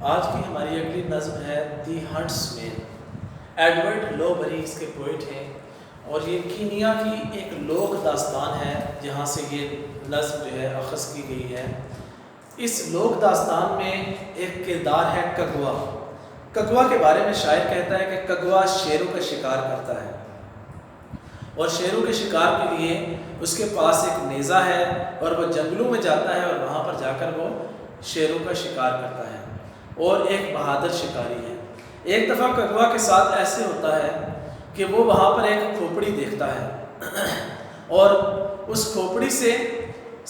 آج کی ہماری اگلی نظم ہے دی ہنٹس مین۔ ایڈورڈ لو بری اس کے پوئٹ ہیں اور یہ کینیا کی ایک لوک داستان ہے جہاں سے یہ نظم جو ہے اخذ کی گئی ہے۔ اس لوک داستان میں ایک کردار ہے کگوا۔ کگوا کے بارے میں شاعر کہتا ہے کہ کگوا شیروں کا شکار کرتا ہے اور شیروں کے شکار کے لیے اس کے پاس ایک نیزہ ہے اور وہ جنگلوں میں جاتا ہے اور وہاں پر جا کر وہ شیروں کا شکار کرتا ہے اور ایک بہادر شکاری ہے۔ ایک دفعہ کگوا کے ساتھ ایسے ہوتا ہے کہ وہ وہاں پر ایک کھوپڑی دیکھتا ہے اور اس کھوپڑی سے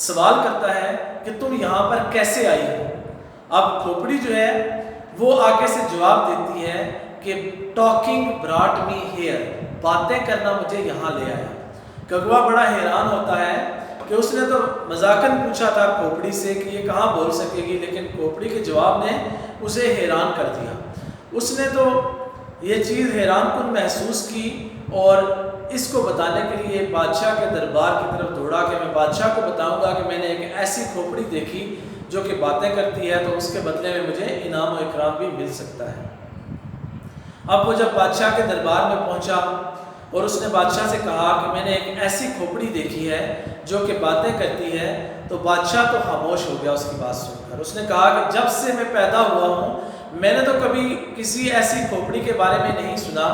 سوال کرتا ہے کہ تم یہاں پر کیسے آئی ہو؟ اب کھوپڑی جو ہے وہ آگے سے جواب دیتی ہے کہ ٹاکنگ براٹ می ہیئر، باتیں کرنا مجھے یہاں لے آیا۔ کگوا بڑا حیران ہوتا ہے کہ اس نے تو مذاقاً پوچھا تھا کھوپڑی سے کہ یہ کہاں بول سکے گی، لیکن کھوپڑی کے جواب نے اسے حیران کر دیا۔ اس نے تو یہ چیز حیران کن محسوس کی اور اس کو بتانے کے لیے بادشاہ کے دربار کی طرف دوڑا کہ میں بادشاہ کو بتاؤں گا کہ میں نے ایک ایسی کھوپڑی دیکھی جو کہ باتیں کرتی ہے، تو اس کے بدلے میں مجھے انعام و اکرام بھی مل سکتا ہے۔ اب وہ جب بادشاہ کے دربار میں پہنچا اور اس نے بادشاہ سے کہا کہ میں نے ایک ایسی کھوپڑی دیکھی ہے جو کہ باتیں کرتی ہے، تو بادشاہ تو خاموش ہو گیا اس کی بات سن کر۔ اس نے کہا کہ جب سے میں پیدا ہوا ہوں میں نے تو کبھی کسی ایسی کھوپڑی کے بارے میں نہیں سنا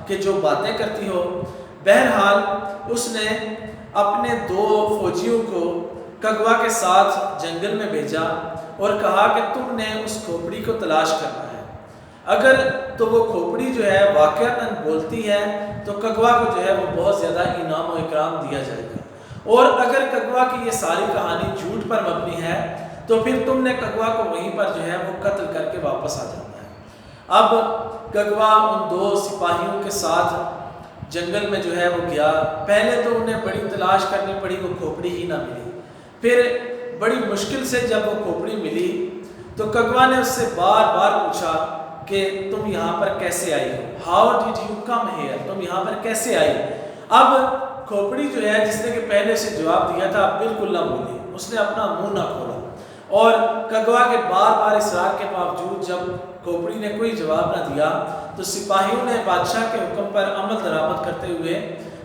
کہ جو باتیں کرتی ہو۔ بہرحال اس نے اپنے 2 فوجیوں کو کگوا کے ساتھ جنگل میں بھیجا اور کہا کہ تم نے اس کھوپڑی کو تلاش کرنا ہے۔ اگر تو وہ کھوپڑی جو ہے واقعتاً بولتی ہے تو کگوا کو جو ہے وہ بہت زیادہ انعام و اکرام دیا جائے گا، اور اگر کگوا کی یہ ساری کہانی جھوٹ پر مبنی ہے تو پھر تم نے کگوا کو وہیں پر جو ہے وہ قتل کر کے واپس آ جانا ہے۔ اب کگوا ان 2 سپاہیوں کے ساتھ جنگل میں جو ہے وہ گیا۔ پہلے تو انہیں بڑی تلاش کرنی پڑی، وہ کھوپڑی ہی نہ ملی۔ پھر بڑی مشکل سے جب وہ کھوپڑی ملی تو کگوا نے اس سے بار بار پوچھا کہ تم یہاں پر کیسے آئی ہو؟ How did you come here, تم یہاں پر کیسے آئی؟ اب کھوپڑی جو ہے جس نے کہ پہلے سے جواب دیا تھا بالکل نہ بولی، اس نے اپنا منہ نہ کھولا، اور کگوا کے بار بار اصرار کے باوجود جب کھوپڑی نے کوئی جواب نہ دیا تو سپاہیوں نے بادشاہ کے حکم پر عمل درآمد کرتے ہوئے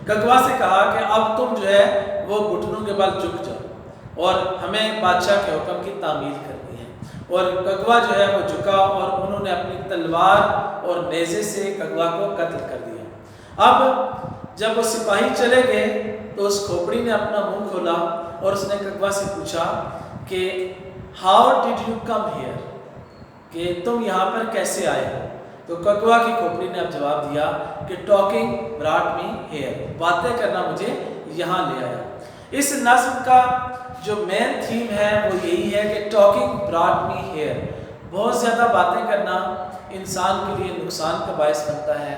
کگوا سے کہا کہ اب تم جو ہے وہ گھٹنوں کے بل جھک جاؤ اور ہمیں بادشاہ کے حکم کی تعمیل کرنی ہے۔ اور کگوا جو ہے وہ جھکا اور انہوں نے اپنی تلوار اور نیزے سے کگوا کو قتل کر دیا۔ اب جب وہ سپاہی چلے گئے تو اس کھوپڑی نے اپنا منہ کھولا اور اس نے کگوا سے پوچھا کہ how did you come hair, کہ تم یہاں پر کیسے آئے ہو؟ تو کگوا کی کھوپڑی نے اب جواب دیا کہ ٹاکنگ براٹ می ہیئر، باتیں کرنا مجھے یہاں لے آیا۔ اس نظم کا جو مین تھیم ہے وہ یہی ہے کہ ٹاکنگ براٹ می ہیئر، بہت زیادہ باتیں کرنا انسان کے لیے نقصان کا باعث بنتا ہے۔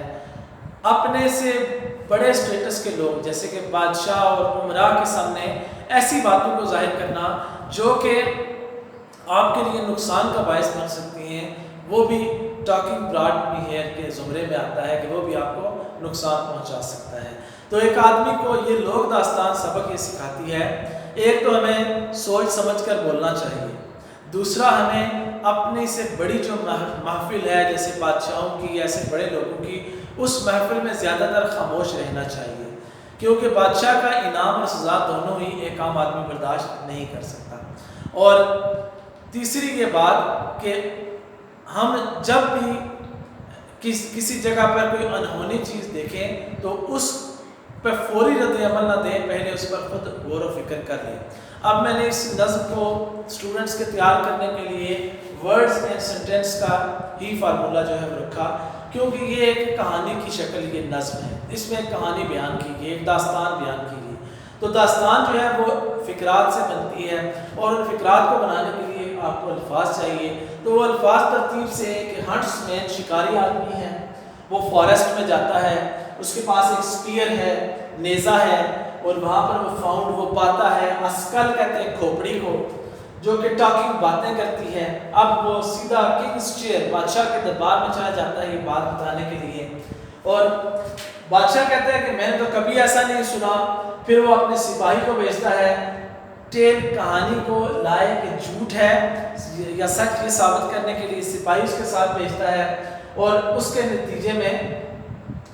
اپنے سے بڑے اسٹیٹس کے لوگ جیسے کہ بادشاہ اور عمراء کے سامنے ایسی باتوں کو ظاہر کرنا جو کہ آپ کے لیے نقصان کا باعث بن سکتی ہیں، وہ بھی ٹاکنگ براٹ می ہیئر کے زمرے میں آتا ہے کہ وہ بھی آپ کو نقصان پہنچا سکتا ہے۔ تو ایک آدمی کو یہ لوک داستان سبق یہ سکھاتی ہے، ایک تو ہمیں سوچ سمجھ کر بولنا چاہیے، دوسرا ہمیں اپنی سے بڑی جو محفل ہے جیسے بادشاہوں کی، ایسے بڑے لوگوں کی، اس محفل میں زیادہ تر خاموش رہنا چاہیے، کیونکہ بادشاہ کا انعام اور سزا دونوں ہی ایک عام آدمی برداشت نہیں کر سکتا۔ اور تیسری یہ بات کہ ہم جب بھی کسی جگہ پر کوئی انہونی چیز دیکھیں تو اس پہ فوری رد عمل نہ دیں، پہلے اس پر خود غور و فکر کر لیں۔ اب میں نے اس نظم کو اسٹوڈنٹس کے تیار کرنے کے لیے ورڈز اینڈ سینٹینس کا ہی فارمولہ جو ہے وہ رکھا، کیونکہ یہ ایک کہانی کی شکل یہ نظم ہے، اس میں ایک کہانی بیان کی گئی، ایک داستان بیان کی گئی۔ تو داستان جو ہے وہ فقرات سے بنتی ہے اور ان فقرات کو بنانے کے لیے آپ کو الفاظ چاہیے، تو وہ الفاظ ترتیب سے کہ ہنٹس مین شکاری آدمی ہے، وہ فارسٹ میں جاتا ہے، اس کے پاس ایک سپیئر ہے، نیزہ ہے، اور وہاں پر وہ فاؤنڈ وہ پاتا ہے، اسکل کہتے ہیں کھوپڑی کو، جو کہ ٹاکنگ باتیں کرتی ہے۔ اب وہ سیدھا کنگز چیئر بادشاہ کے دربار میں چلا جاتا ہے یہ بات بتانے کے لیے، اور بادشاہ کہتا ہے کہ میں نے تو کبھی ایسا نہیں سنا۔ پھر وہ اپنے سپاہی کو بھیجتا ہے ٹیل کہانی کو لائے کہ جھوٹ ہے یا سچ یہ ثابت کرنے کے لیے سپاہی اس کے ساتھ بھیجتا ہے، اور اس کے نتیجے میں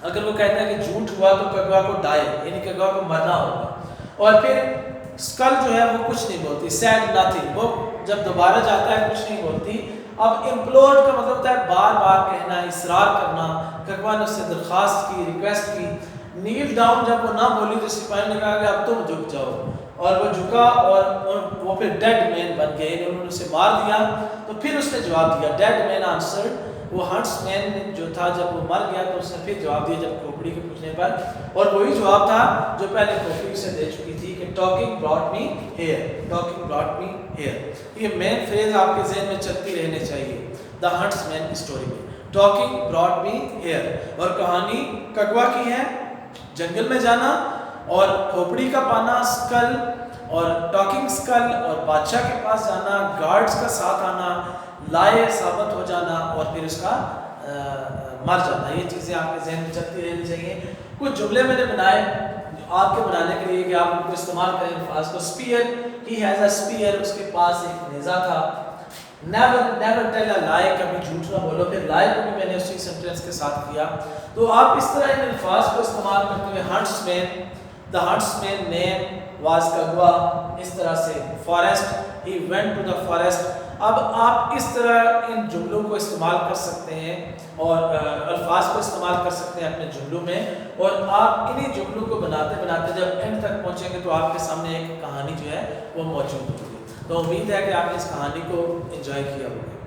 اگر وہ کہتا ہے کہ جھوٹ ہوا تو کگوا کو ڈائے یعنی کگوا کو مرنا ہوگا، اور پھر اسکل جو ہے وہ کچھ نہیں بولتی، سیڈ نتھنگ، وہ جب دوبارہ جاتا ہے کچھ نہیں بولتی۔ اب امپلور کا مطلب ہوتا ہے بار بار کہنا، اصرار کرنا، کگوا نے اس سے درخواست کی، ریکویسٹ کی، نیل ڈاؤن جب وہ نہ بولی تو سپاہیوں نے کہا کہ اب تم جھک جاؤ، اور وہ جھکا اور وہ پھر ڈیڈ مین بن گئے، انہوں نے اسے مار دیا۔ تو پھر اس نے جواب دیا، ڈیڈ مین آنسرڈ، وہ ہنٹس مین جو تھا جب وہ مر گیا تو اس نے پھر جواب دیا جب کھوپڑی کے پوچھنے پر، اور وہی جواب تھا جو پہلے کھوپڑی سے دے چکی تھی کہ talking brought me here, talking brought me here. یہ مین فریز آپ کے ذہن میں چلتی رہنے چاہیے دا ہنٹس مین اسٹوری میں، ٹاکنگ براٹ می ہیئر۔ اور کہانی کگوا کی ہے، جنگل میں جانا اور کھوپڑی کا پانا، اسکل اور ٹاکنگ اسکل، اور بادشاہ کے پاس جانا، گارڈز کا ساتھ آنا، لائے ثابت ہو جانا، اور پھر اس کا مر جانا۔ یہ چیزیں آپ کے ذہن میں چلتی رہنی چاہیے۔ کچھ جملے میں نے بنائے آپ کے بنانے کے لیے کہ آپ ان کو استعمال کریں الفاظ کو۔ Spear, he has a spear, اس کے پاس ایک نیزہ تھا۔ نیور ٹیل اے لائے، کبھی جھوٹ نہ بولو، پھر لائے کو بھی میں نے اسی سینٹینس کے ساتھ کیا۔ تو آپ اس طرح ان الفاظ کو استعمال کرتے ہوئے huntsman, the huntsman name was کگوا، اس طرح سے forest, he went to the forest. اب آپ اس طرح ان جملوں کو استعمال کر سکتے ہیں اور الفاظ کو استعمال کر سکتے ہیں اپنے جملوں میں، اور آپ انہی جملوں کو بناتے بناتے جب اینڈ تک پہنچیں گے تو آپ کے سامنے ایک کہانی جو ہے وہ موجود ہوگی۔ تو امید ہے کہ آپ نے اس کہانی کو انجوائے کیا ہوگا۔